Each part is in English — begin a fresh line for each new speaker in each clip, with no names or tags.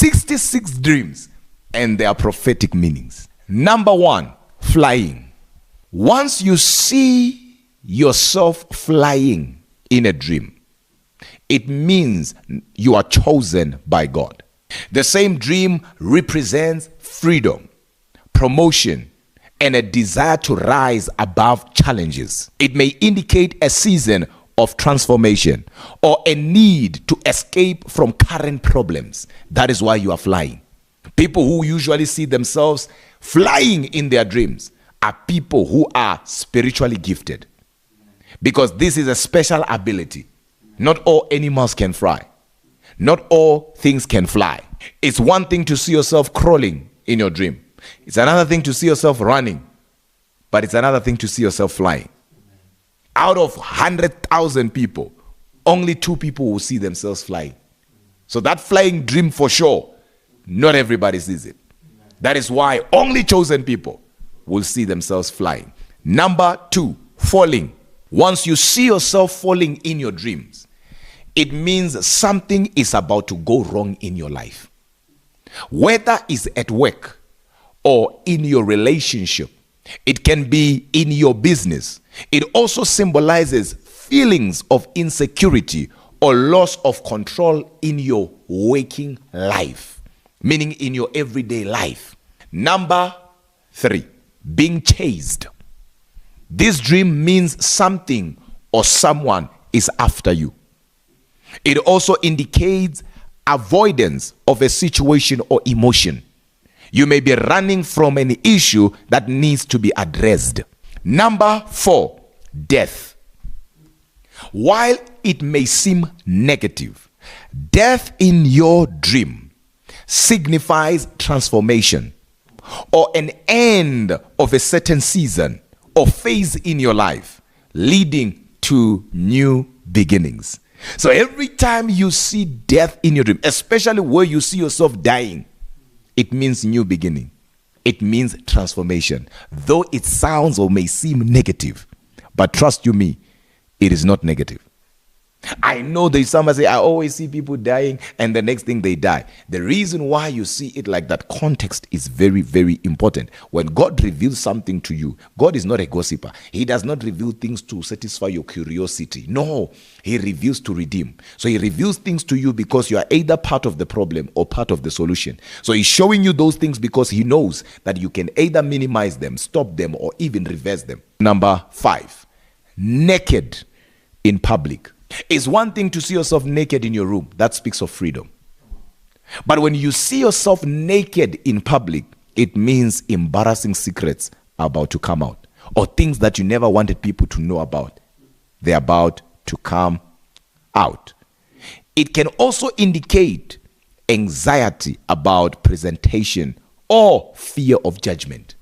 66 dreams, and their prophetic meanings. Number 1, flying. Once you see yourself flying in a dream, it means you are chosen by God. The same dream represents freedom, promotion, and a desire to rise above challenges. It may indicate a season of transformation or a need to escape from current problems. That is why you are flying. People who usually see themselves flying in their dreams are people who are spiritually gifted, because this is a special ability. Not all animals can fly. Not all things can fly. It's one thing to see yourself crawling in your dream. It's another thing to see yourself running. But it's another thing to see yourself flying. Out of 100,000 people, only 2 people will see themselves flying. So that flying dream, for sure, not everybody sees it. That is why only chosen people will see themselves flying. Number 2, falling. Once you see yourself falling in your dreams, it means something is about to go wrong in your life. Whether it's at work or in your relationship, it can be in your business. It also symbolizes feelings of insecurity or loss of control in your waking life, meaning in your everyday life. Number 3, being chased. This dream means something or someone is after you. It also indicates avoidance of a situation or emotion. You may be running from an issue that needs to be addressed. Number 4, death. While it may seem negative, death in your dream signifies transformation or an end of a certain season or phase in your life, leading to new beginnings. So every time you see death in your dream, especially where you see yourself dying, it means new beginning. It means transformation. Though it sounds or may seem negative, but trust you me, it is not negative. I know there's somebody say, I always see people dying and the next thing they die. The reason why you see it like that, context is very, very important. When God reveals something to you, God is not a gossiper. He does not reveal things to satisfy your curiosity. No, he reveals to redeem. So he reveals things to you because you are either part of the problem or part of the solution. So he's showing you those things because he knows that you can either minimize them, stop them, or even reverse them. Number 5, naked in public. It's one thing to see yourself naked in your room. That speaks of freedom. But when you see yourself naked in public, it means embarrassing secrets are about to come out, or things that you never wanted people to know about. They're about to come out. It can also indicate anxiety about presentation or fear of judgment.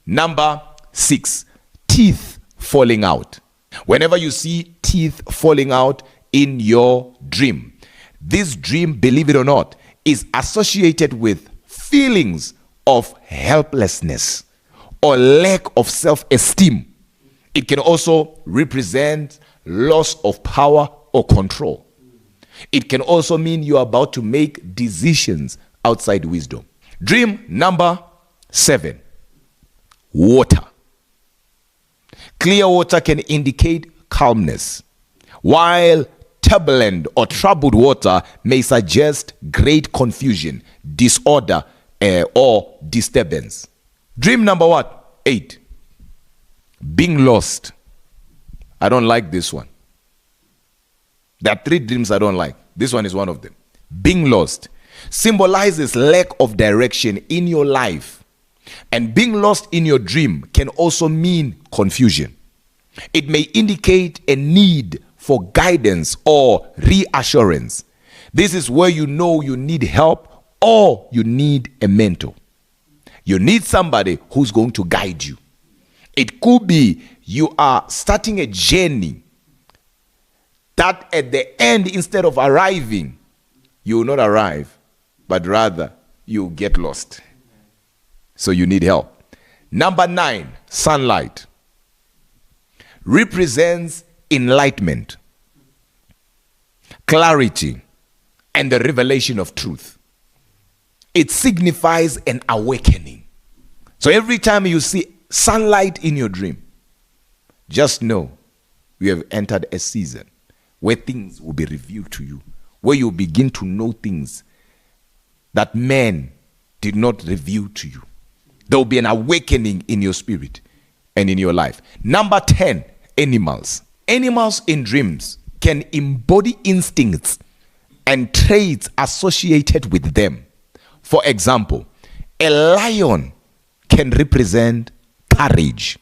Number 6, teeth falling out. Whenever you see teeth falling out in your dream, this dream, believe it or not, is associated with feelings of helplessness or lack of self-esteem. It can also represent loss of power or control. It can also mean you are about to make decisions outside wisdom. Dream number 7, water. Clear water can indicate calmness, while turbulent or troubled water may suggest great confusion, disorder, or disturbance. Dream number what? 8, being lost. I don't like this one. There are 3 dreams I don't like. This one is one of them. Being lost symbolizes lack of direction in your life. And being lost in your dream can also mean confusion. It may indicate a need for guidance or reassurance. This is where you know you need help or you need a mentor. You need somebody who's going to guide you. It could be you are starting a journey that at the end, instead of arriving, you will not arrive, but rather you get lost. So you need help. Number 9, sunlight, represents enlightenment, clarity, and the revelation of truth. It signifies an awakening. So every time you see sunlight in your dream, just know you have entered a season where things will be revealed to you, where you begin to know things that man did not reveal to you. There will be an awakening in your spirit and in your life. Number 10, animals. Animals in dreams can embody instincts and traits associated with them. For example, a lion can represent courage,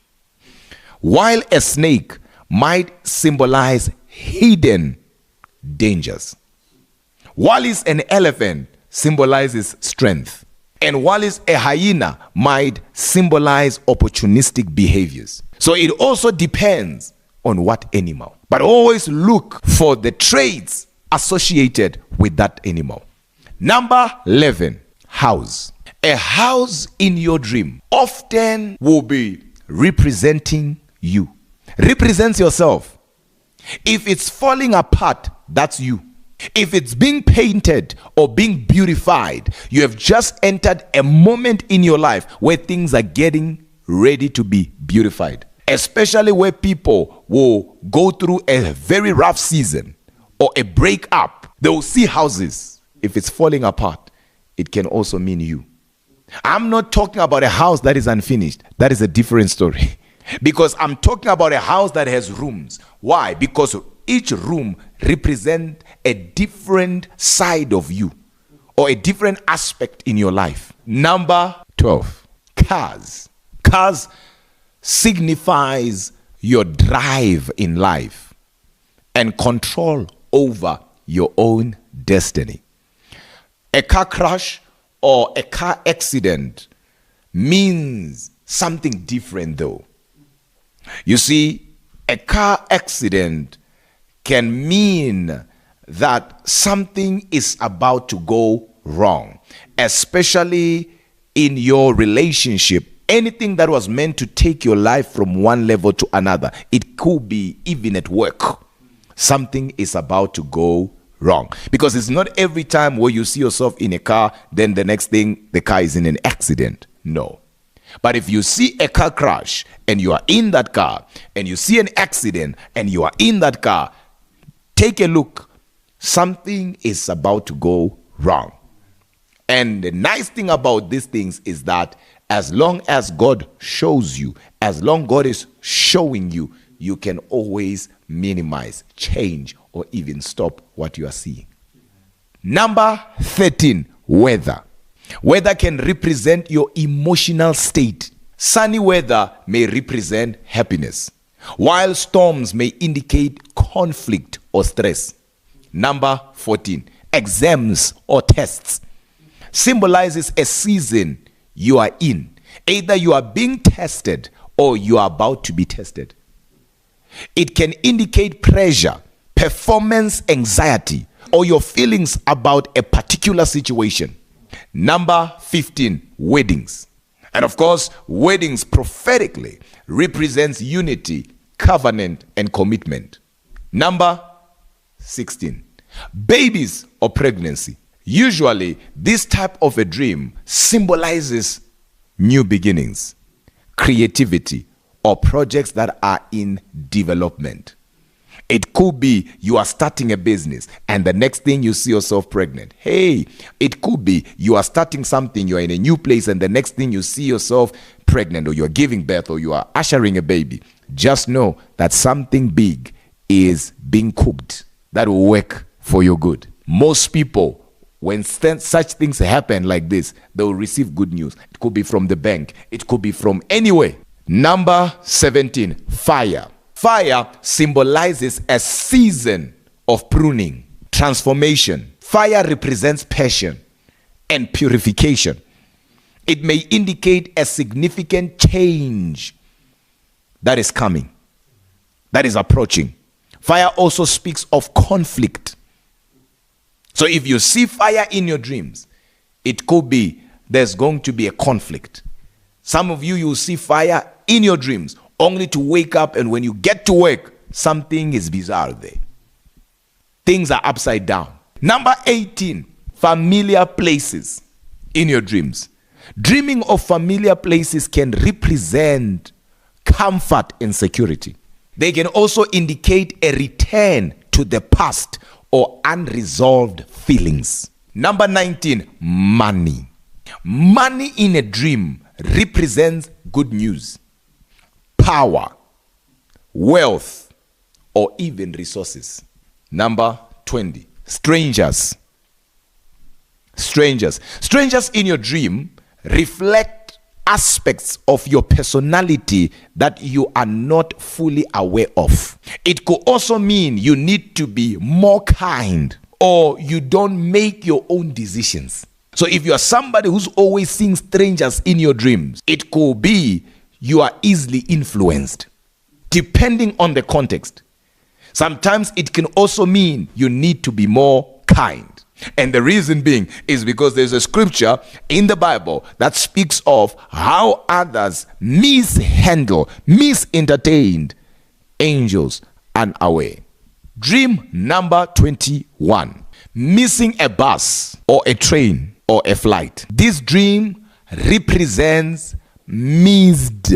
while a snake might symbolize hidden dangers. While an elephant symbolizes strength, and while a hyena might symbolize opportunistic behaviors. So it also depends on what animal. But always look for the traits associated with that animal. Number 11, house. A house in your dream often will be representing you. Represents yourself. If it's falling apart, that's you. If it's being painted or being beautified, you have just entered a moment in your life where things are getting ready to be beautified. Especially where people will go through a very rough season or a breakup. They will see houses. If it's falling apart, it can also mean you. I'm not talking about a house that is unfinished. That is a different story. Because I'm talking about a house that has rooms. Why? Because each room represents a different side of you or a different aspect in your life. Number 12, cars. Cars signifies your drive in life and control over your own destiny. A car crash or a car accident means something different though. You see, a car accident can mean that something is about to go wrong, especially in your relationship. Anything that was meant to take your life from one level to another, it could be even at work. Something is about to go wrong. Because it's not every time where you see yourself in a car, then the next thing, the car is in an accident. No. But if you see a car crash and you are in that car, and you see an accident and you are in that car, take a look. Something is about to go wrong. And the nice thing about these things is that as long as God shows you, as long God is showing you, you can always minimize, change, or even stop what you are seeing. Number 13, weather. Weather can represent your emotional state. Sunny weather may represent happiness, while storms may indicate conflict or stress. Number 14, exams or tests symbolizes a season you are in. Either you are being tested or you are about to be tested. It can indicate pressure, performance anxiety, or your feelings about a particular situation. Number 15, weddings. And of course, weddings prophetically represents unity, covenant, and commitment. Number 16, babies or pregnancy. Usually, this type of a dream symbolizes new beginnings, creativity, or projects that are in development. It could be you are starting a business and the next thing you see yourself pregnant. Hey, it could be you are starting something, you are in a new place and the next thing you see yourself pregnant, or you are giving birth, or you are ushering a baby. Just know that something big is being cooked that will work for your good. Most people, when such things happen like this, they will receive good news. It could be from the bank. It could be from anywhere. Number 17, fire. Fire symbolizes a season of pruning, transformation. Fire represents passion and purification. It may indicate a significant change that is coming, that is approaching. Fire also speaks of conflict. So if you see fire in your dreams, it could be there's going to be a conflict. Some of you will see fire in your dreams only to wake up, and when you get to work, something is bizarre there. Things are upside down. Number 18, familiar places in your dreams. Dreaming of familiar places can represent comfort and security. They can also indicate a return to the past or unresolved feelings. Number 19, money. Money in a dream represents good news, power, wealth, or even resources. Number 20, strangers. Strangers in your dream reflect aspects of your personality that you are not fully aware of. It could also mean you need to be more kind, or you don't make your own decisions. So if you are somebody who's always seeing strangers in your dreams, it could be you are easily influenced, depending on the context. Sometimes it can also mean you need to be more kind. And the reason being is because there's a scripture in the Bible that speaks of how others misentertained angels unaware. Dream number 21, missing a bus or a train or a flight. This dream represents missed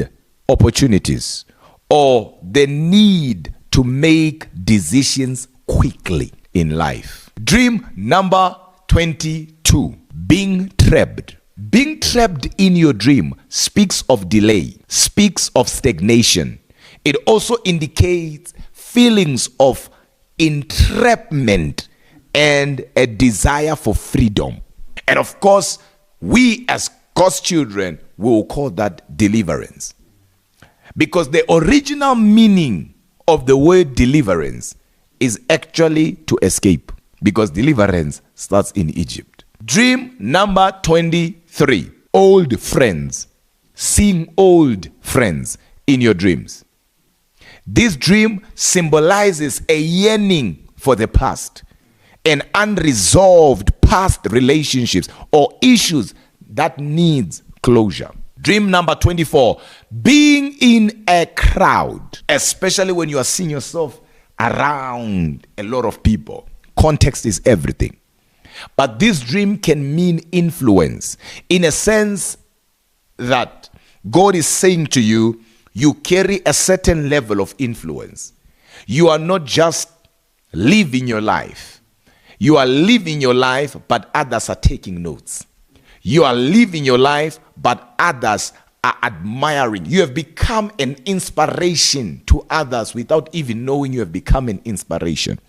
opportunities or the need to make decisions quickly in life. Dream number 22, being trapped. Being trapped in your dream speaks of delay, speaks of stagnation. It also indicates feelings of entrapment and a desire for freedom. And of course, we as God's children will call that deliverance. Because the original meaning of the word deliverance is actually to escape. Because deliverance starts in Egypt. Dream number 23, old friends. Seeing old friends in your dreams. This dream symbolizes a yearning for the past, an unresolved past relationships or issues that needs closure. Dream number 24, being in a crowd, especially when you are seeing yourself around a lot of people. Context is everything. But this dream can mean influence in a sense that God is saying to you, you carry a certain level of influence. You are not just living your life. You are living your life, but others are taking notes. You are living your life, but others are admiring. You have become an inspiration to others without even knowing you have become an inspiration.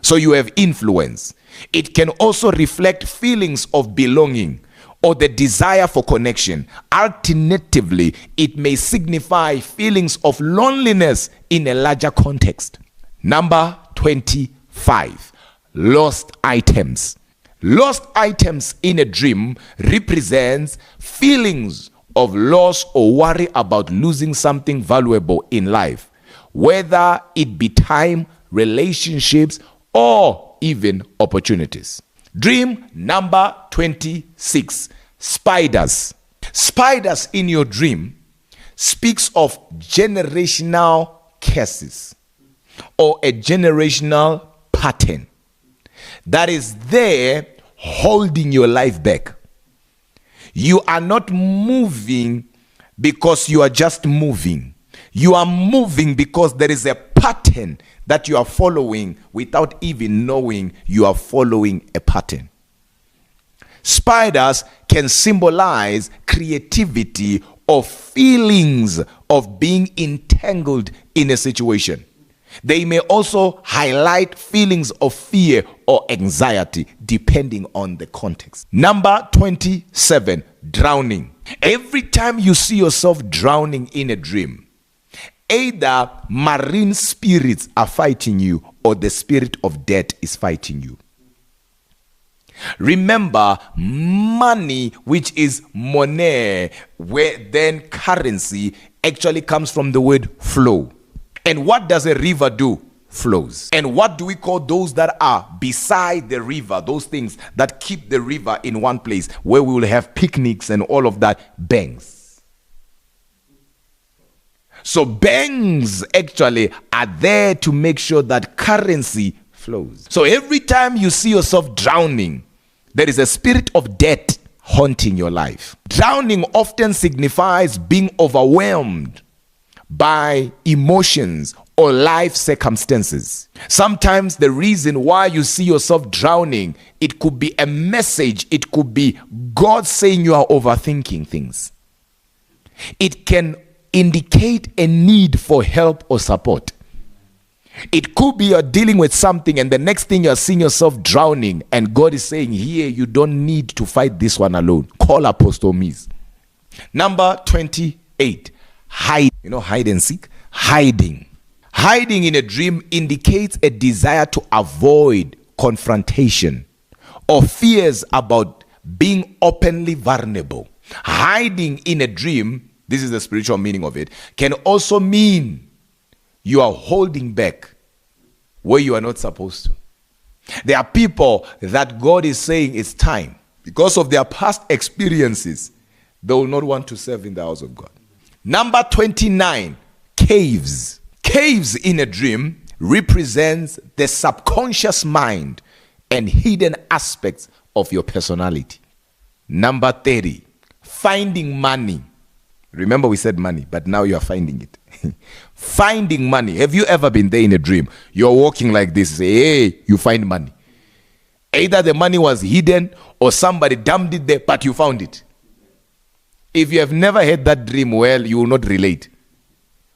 So you have influence. It can also reflect feelings of belonging or the desire for connection. Alternatively, it may signify feelings of loneliness in a larger context. Number 25, lost items. Lost items in a dream represents feelings of loss or worry about losing something valuable in life, whether it be time, relationships, or even opportunities. Dream number 26, spiders. Spiders in your dream speaks of generational curses or a generational pattern that is there holding your life back. You are not moving because you are just moving. You are moving because there is a pattern that you are following without even knowing you are following a pattern. Spiders can symbolize creativity or feelings of being entangled in a situation. They may also highlight feelings of fear or anxiety depending on the context. Number 27, drowning. Every time you see yourself drowning in a dream, either marine spirits are fighting you or the spirit of death is fighting you. Remember, money, which is monnaie, where then currency actually comes from the word flow. And what does a river do? Flows. And what do we call those that are beside the river? Those things that keep the river in one place, where we will have picnics and all of that. Banks. So banks actually are there to make sure that currency flows. So every time you see yourself drowning, there is a spirit of death haunting your life. Drowning often signifies being overwhelmed by emotions or life circumstances. Sometimes the reason why you see yourself drowning, it could be a message. It could be God saying you are overthinking things. It can indicate a need for help or support. It could be you're dealing with something and the next thing you're seeing yourself drowning, and God is saying, here, you don't need to fight this one alone. Call Apostle Miz. Number 28, hide. You know, hide and seek? Hiding. Hiding in a dream indicates a desire to avoid confrontation or fears about being openly vulnerable. Hiding in a dream, this is the spiritual meaning of it, can also mean you are holding back where you are not supposed to. There are people that God is saying it's time. Because of their past experiences, they will not want to serve in the house of God. Number 29, caves. Caves in a dream represents the subconscious mind and hidden aspects of your personality. Number 30, finding money. Remember we said money, but now you are finding it. Finding money. Have you ever been there in a dream? You're walking like this, say, hey, you find money. Either the money was hidden or somebody dumped it there, but you found it. If you have never had that dream, well, you will not relate.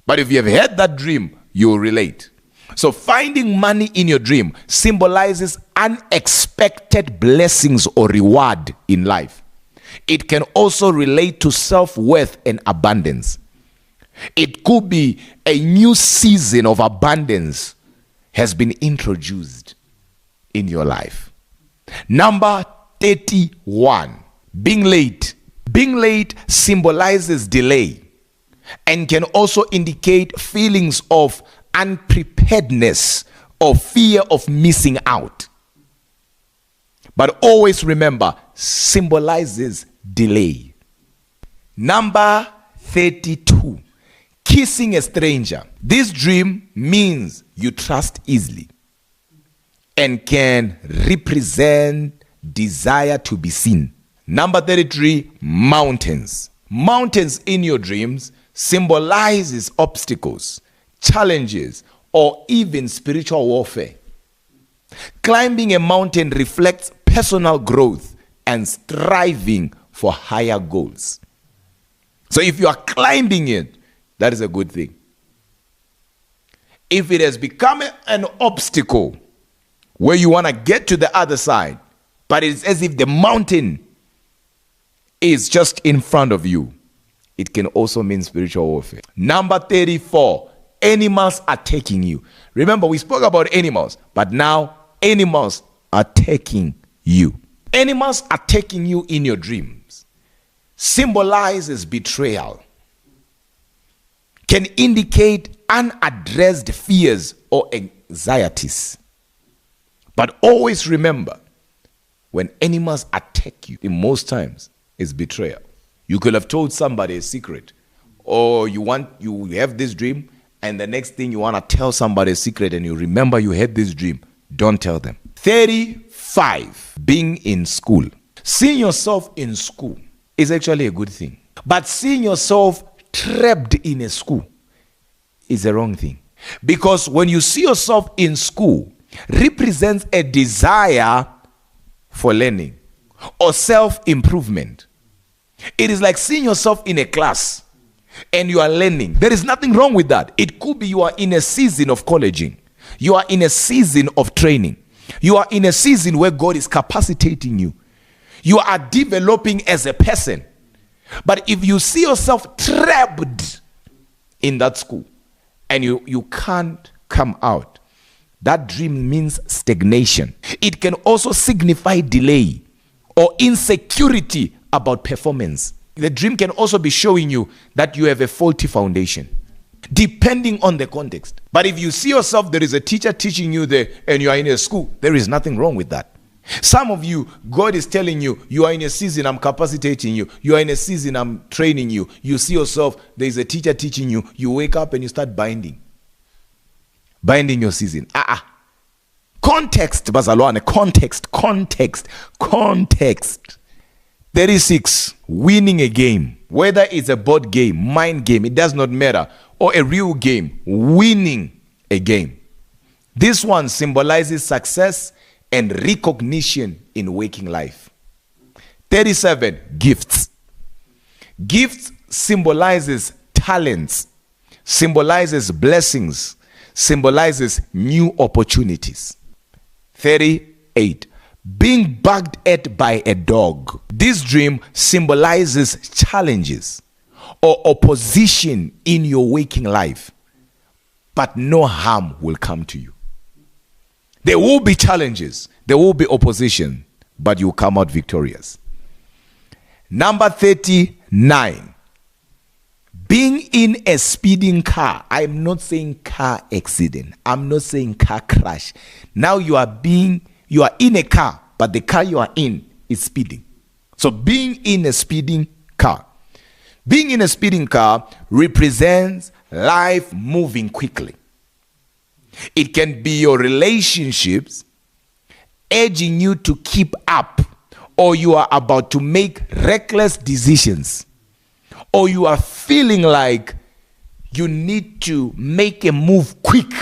But if you have had that dream, you will relate. So finding money in your dream symbolizes unexpected blessings or reward in life. It can also relate to self-worth and abundance. It could be a new season of abundance has been introduced in your life. Number 31, being late. Being late symbolizes delay and can also indicate feelings of unpreparedness or fear of missing out. But always remember, symbolizes delay. Number 32, kissing a stranger. This dream means you trust easily and can represent desire to be seen. Number 33, mountains. Mountains in your dreams symbolizes obstacles, challenges, or even spiritual warfare. Climbing a mountain reflects personal growth and striving for higher goals. So if you are climbing it, that is a good thing. If it has become an obstacle where you want to get to the other side, but it's as if the mountain is just in front of you, it can also mean spiritual warfare. Number 34, animals attacking you. Remember, we spoke about animals, but now animals attacking you. Animals attacking you in your dreams symbolizes betrayal, can indicate unaddressed fears or anxieties. But always remember, when animals attack you, in most times, it's betrayal. You could have told somebody a secret, or you have this dream, and the next thing you want to tell somebody a secret, and you remember you had this dream. Don't tell them. 35, being in school. Seeing yourself in school is actually a good thing. But seeing yourself trapped in a school is a wrong thing. Because when you see yourself in school, represents a desire for learning or self-improvement. It is like seeing yourself in a class and you are learning. There is nothing wrong with that. It could be you are in a season of colleging. You are in a season of training. You are in a season where God is capacitating you. You are developing as a person. But if you see yourself trapped in that school and you can't come out, that dream means stagnation. It can also signify delay or insecurity about performance. The dream can also be showing you that you have a faulty foundation, depending on the context. But if you see yourself, there is a teacher teaching you there and you are in a school, there is nothing wrong with that. Some of you, God is telling you, you are in a season, I'm capacitating you. You are in a season, I'm training you. You see yourself, there is a teacher teaching you. You wake up and you start binding your season. Context, bazalwane, context. 36, winning a game. Whether it's a board game, mind game, it does not matter, or a real game, winning a game. This one symbolizes success and recognition in waking life. 37, gifts. Gifts symbolizes talents, symbolizes blessings, symbolizes new opportunities. 38, being barked at by a dog. This dream symbolizes challenges or opposition in your waking life, but no harm will come to you. There will be challenges, there will be opposition, but you will come out victorious. Number 39, being in a speeding car. I'm not saying car accident. I'm not saying car crash. Now you are in a car, but the car you are in is speeding. So being in a speeding car. Being in a speeding car represents life moving quickly. It can be your relationships urging you to keep up, or you are about to make reckless decisions, or you are feeling like you need to make a move quick.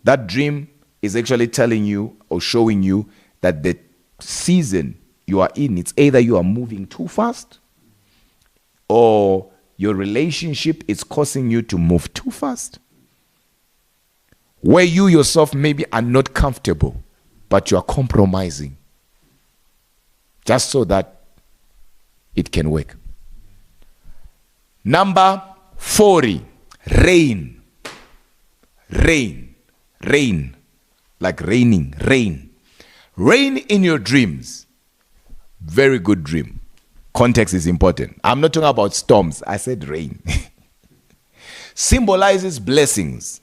That dream is actually telling you or showing you that the season you are in, it's either you are moving too fast or your relationship is causing you to move too fast, where you yourself maybe are not comfortable, but you are compromising just so that it can work. Number 40, rain. Rain. Rain. Like raining. Rain. Rain in your dreams. Very good dream. Context is important. I'm not talking about storms. I said rain. Symbolizes blessings,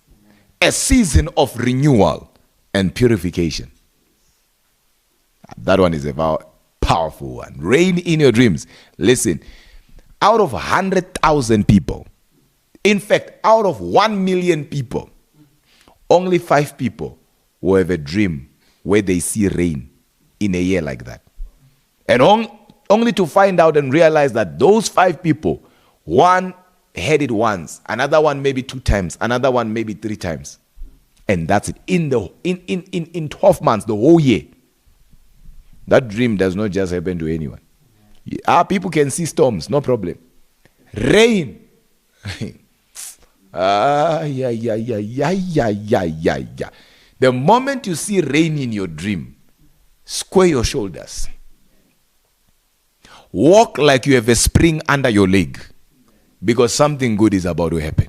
a season of renewal and purification. That one is a powerful one. Rain in your dreams. Listen, out of 100,000 people, in fact, out of 1 million people, only 5 people will have a dream where they see rain in a year like that. And only to find out and realize that those 5 people, one had it once, another one maybe 2 times, another one maybe 3 times. And that's it. In 12 months, the whole year. That dream does not just happen to anyone. People can see storms, no problem. Rain. The moment you see rain in your dream, square your shoulders. Walk like you have a spring under your leg, because something good is about to happen.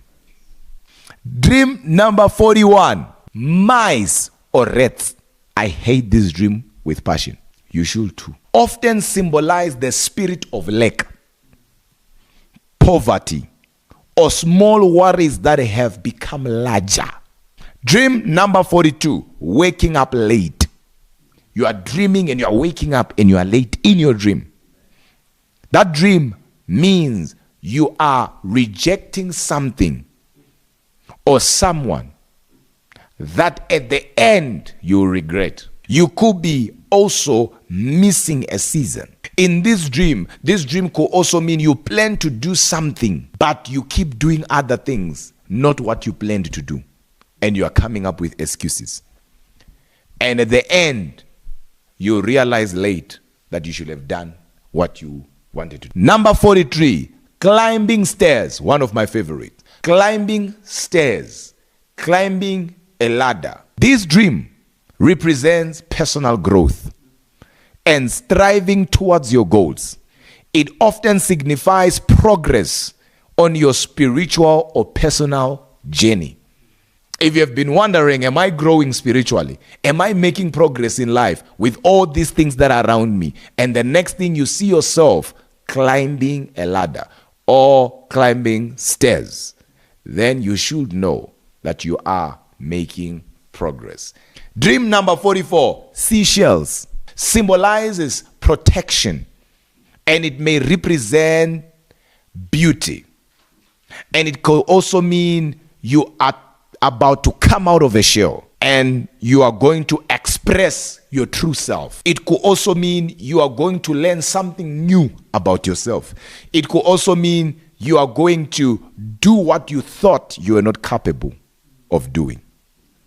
Dream number 41, mice or rats. I hate this dream with passion. You should too. Often symbolize the spirit of lack, poverty, or small worries that have become larger. Dream number 42, waking up late. You are dreaming and you are waking up and you are late in your dream. That dream means you are rejecting something or someone that at the end you regret. You could be also missing a season. In this dream could also mean you plan to do something, but you keep doing other things, not what you planned to do. And you are coming up with excuses. And at the end, you realize late that you should have done what you wanted to do. Number 43, climbing stairs. One of my favorites. Climbing stairs. Climbing a ladder. This dream represents personal growth and striving towards your goals. It often signifies progress on your spiritual or personal journey. If you have been wondering, am I growing spiritually? Am I making progress in life with all these things that are around me? And the next thing you see yourself climbing a ladder or climbing stairs, then you should know that you are making progress. Dream number 44, seashells, symbolizes protection, and it may represent beauty. And it could also mean you are about to come out of a shell and you are going to express your true self. It could also mean you are going to learn something new about yourself. It could also mean you are going to do what you thought you were not capable of doing.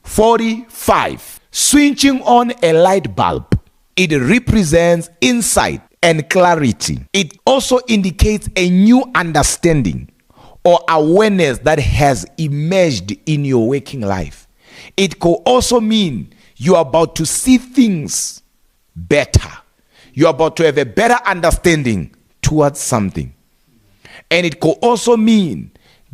45. Switching on a light bulb. It represents insight and clarity. It also indicates a new understanding or awareness that has emerged in your waking life. It could also mean you are about to see things better. You are about to have a better understanding towards something. And it could also mean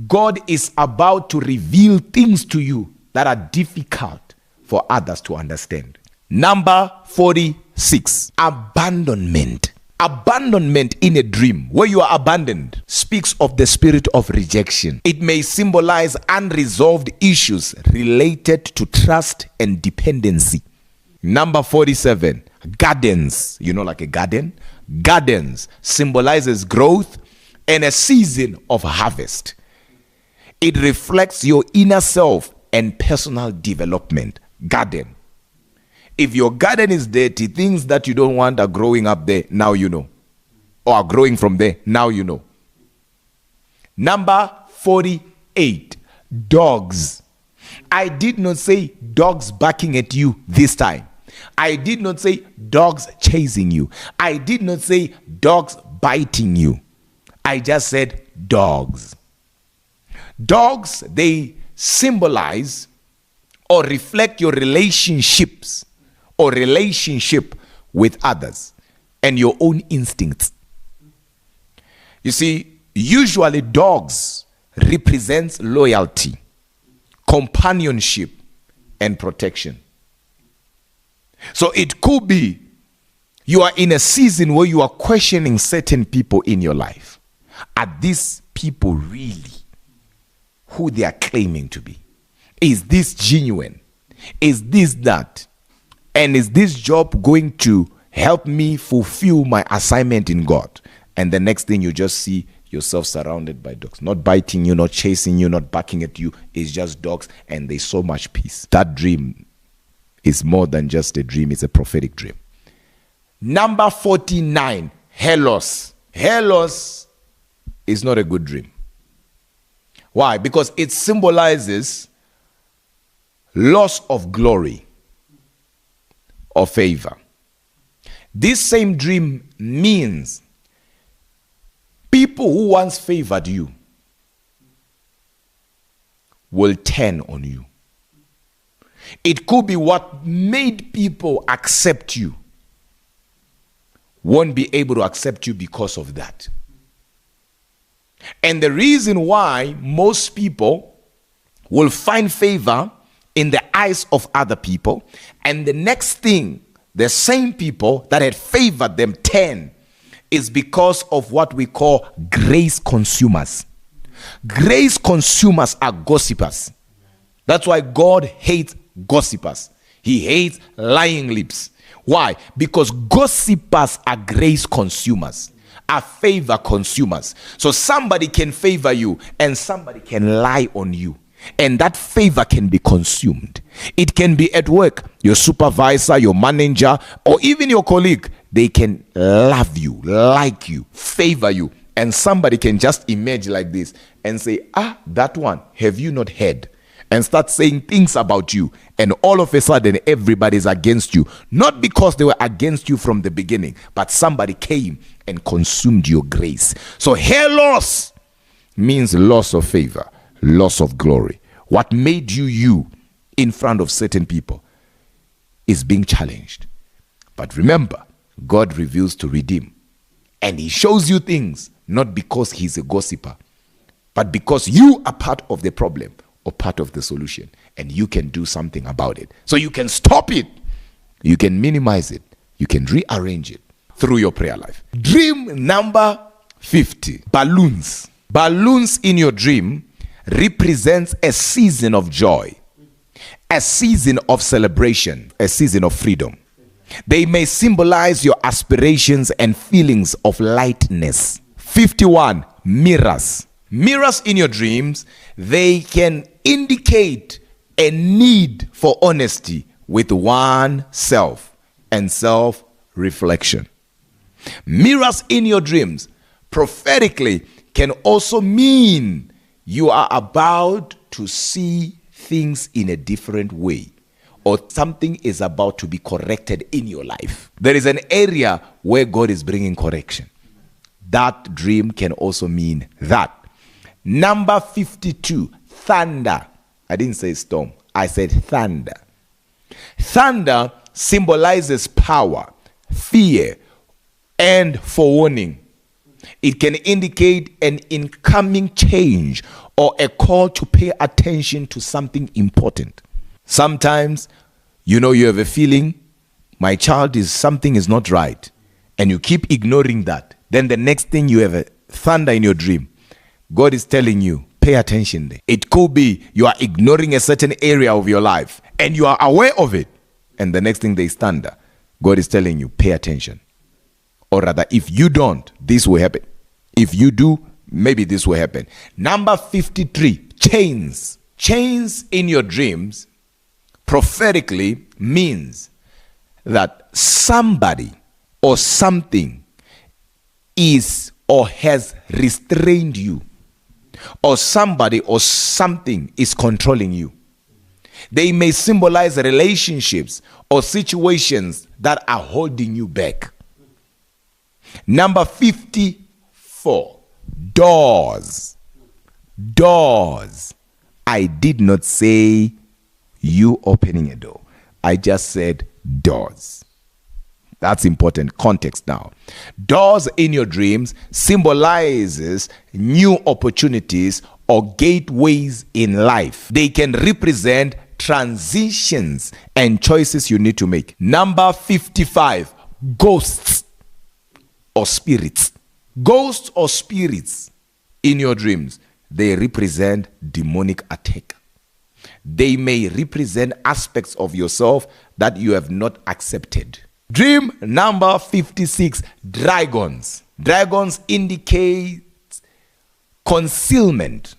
God is about to reveal things to you that are difficult for others to understand. Number 46, abandonment. Abandonment in a dream, where you are abandoned, speaks of the spirit of rejection. It may symbolize unresolved issues related to trust and dependency. Number 47, gardens. You know, like a garden? Gardens symbolizes growth and a season of harvest. It reflects your inner self and personal development. Garden. If your garden is dirty, things that you don't want are growing up there, now you know. Or are growing from there, now you know. Number 48, dogs. I did not say dogs barking at you this time. I did not say dogs chasing you. I did not say dogs biting you. I just said dogs. Dogs, they symbolize or reflect your relationships or relationship with others and your own instincts. You see, usually dogs represent loyalty, companionship, and protection. So it could be you are in a season where you are questioning certain people in your life. Are these people really who they are claiming to be? Is this genuine? Is this that? And is this job going to help me fulfill my assignment in God? And the next thing, you just see yourself surrounded by dogs. Not biting you, not chasing you, not barking at you. It's just dogs, and there's so much peace. That dream is more than just a dream. It's a prophetic dream. Number 49, Helos. Helos is not a good dream. Why? Because it symbolizes loss of glory or favor. This same dream means people who once favored you will turn on you. It could be what made people accept you won't be able to accept you because of that. And the reason why most people will find favor in the eyes of other people, and the next thing, the same people that had favored them turn, is because of what we call grace consumers. Grace consumers are gossipers. That's why God hates gossipers. He hates lying lips. Why? Because gossipers are grace consumers, are favor consumers. So somebody can favor you and somebody can lie on you, and that favor can be consumed. It can be at work, your supervisor, your manager, or even your colleague. They can love you, like you, favor you, and somebody can just emerge like this and say, that one, have you not heard? And start saying things about you, and all of a sudden everybody's against you. Not because they were against you from the beginning, but somebody came and consumed your grace. So hair loss means loss of favor, loss of glory. What made you you in front of certain people is being challenged. But remember, God reveals to redeem, and he shows you things not because he's a gossiper, but because you are part of the problem or part of the solution, and you can do something about it. So you can stop it, you can minimize it, you can rearrange it through your prayer life. Dream number 50, balloons. Balloons in your dream represents a season of joy, a season of celebration, a season of freedom. They may symbolize your aspirations and feelings of lightness. 51, mirrors. Mirrors in your dreams, they can indicate a need for honesty with oneself and self-reflection. Mirrors in your dreams prophetically can also mean you are about to see things in a different way, or something is about to be corrected in your life. There is an area where God is bringing correction. That dream can also mean that. Number 52, thunder. I didn't say storm. I said thunder. Thunder symbolizes power, fear, and forewarning. It can indicate an incoming change or a call to pay attention to something important. Sometimes, you have a feeling, my child, something is not right, and you keep ignoring that. Then the next thing, you have a thunder in your dream. God is telling you, pay attention there. It could be you are ignoring a certain area of your life, and you are aware of it. And the next thing, there is thunder. God is telling you, pay attention. Or rather, if you don't, this will happen. If you do, maybe this will happen. Number 53, chains. Chains in your dreams prophetically means that somebody or something is or has restrained you, or somebody or something is controlling you. They may symbolize relationships or situations that are holding you back. Number 54, doors. Doors. I did not say you opening a door. I just said doors. That's important context now. Doors in your dreams symbolizes new opportunities or gateways in life. They can represent transitions and choices you need to make. Number 55, ghosts or spirits. Ghosts or spirits in your dreams, they represent demonic attack. They may represent aspects of yourself that you have not accepted. Dream number 56, dragons. Dragons indicate concealment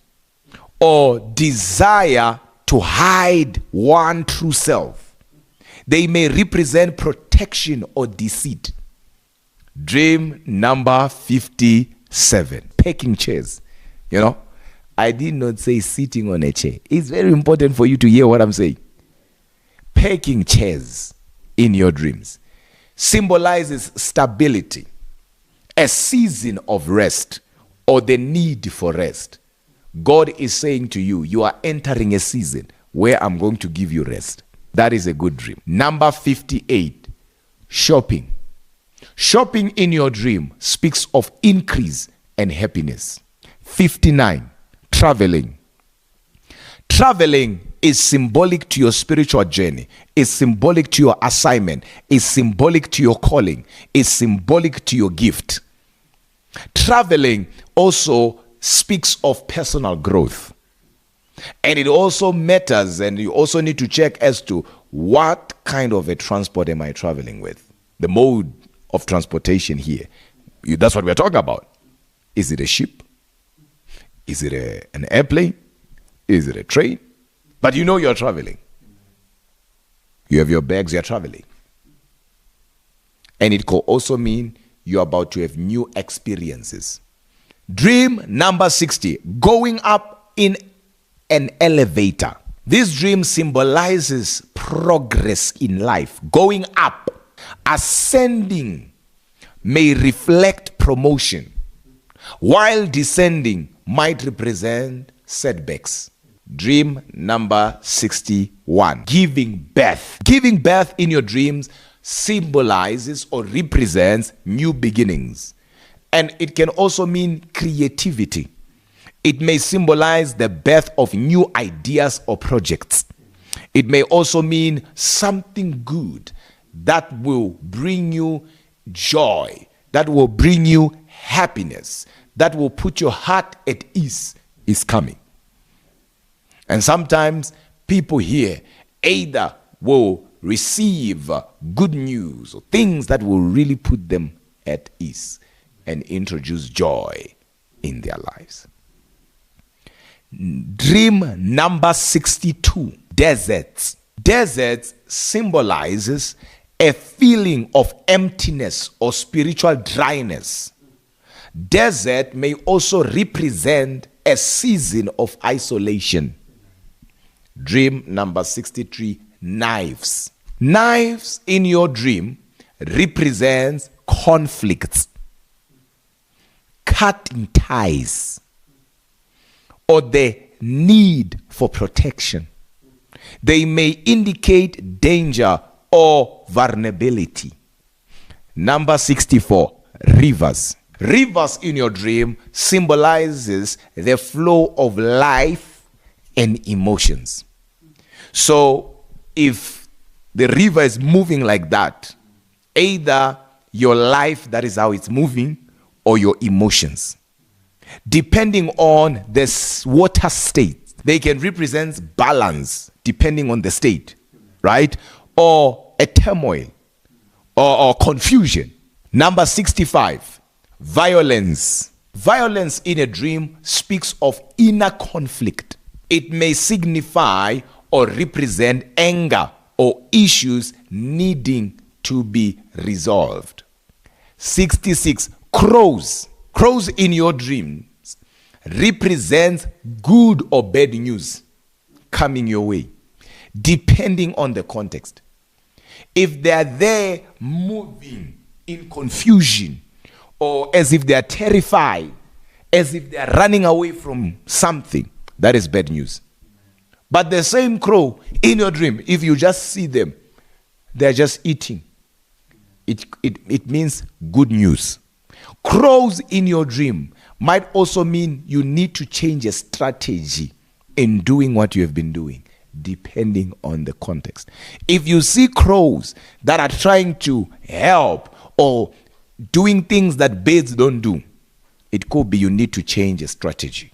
or desire to hide one true self. They may represent protection or deceit. Dream number 57, packing chairs. I did not say sitting on a chair. It's very important for you to hear what I'm saying. Packing chairs in your dreams symbolizes stability, a season of rest, or the need for rest. God is saying to you, you are entering a season where I'm going to give you rest. That is a good dream. Number 58, shopping. Shopping in your dream speaks of increase and happiness. 59, traveling. Traveling is symbolic to your spiritual journey, is symbolic to your assignment, is symbolic to your calling, is symbolic to your gift. Traveling also speaks of personal growth. And it also matters, and you also need to check as to what kind of a transport am I traveling with. The mode of transportation here. That's what we're talking about. Is it a ship? Is it an airplane? Is it a train? But you're traveling. You have your bags, you're traveling. And it could also mean you're about to have new experiences. Dream number 60, going up in an elevator. This dream symbolizes progress in life. Going up, ascending may reflect promotion, while descending might represent setbacks. Dream number 61, giving birth. Giving birth in your dreams symbolizes or represents new beginnings. And it can also mean creativity. It may symbolize the birth of new ideas or projects. It may also mean something good that will bring you joy, that will bring you happiness, that will put your heart at ease is coming. And sometimes people here either will receive good news or things that will really put them at ease and introduce joy in their lives. Dream number 62. Deserts. Deserts symbolizes a feeling of emptiness or spiritual dryness. Desert may also represent a season of isolation. Dream number 63, knives. Knives in your dream represents conflicts, cutting ties, or the need for protection. They may indicate danger or vulnerability. Number 64, rivers. Rivers in your dream symbolizes the flow of life and emotions. So if the river is moving like that, either your life, that is how it's moving, or your emotions. Depending on this water state, they can represent balance depending on the state, right? Or a turmoil or confusion. Number 65, violence. Violence in a dream speaks of inner conflict. It may signify or represent anger or issues needing to be resolved. 66, crows. Crows in your dreams represents good or bad news coming your way, depending on the context. If they are there moving in confusion, or as if they are terrified, as if they are running away from something, that is bad news. But the same crow in your dream, if you just see them, they're just eating. It means good news. Crows in your dream might also mean you need to change a strategy in doing what you have been doing, depending on the context. If you see crows that are trying to help or doing things that birds don't do, it could be you need to change a strategy.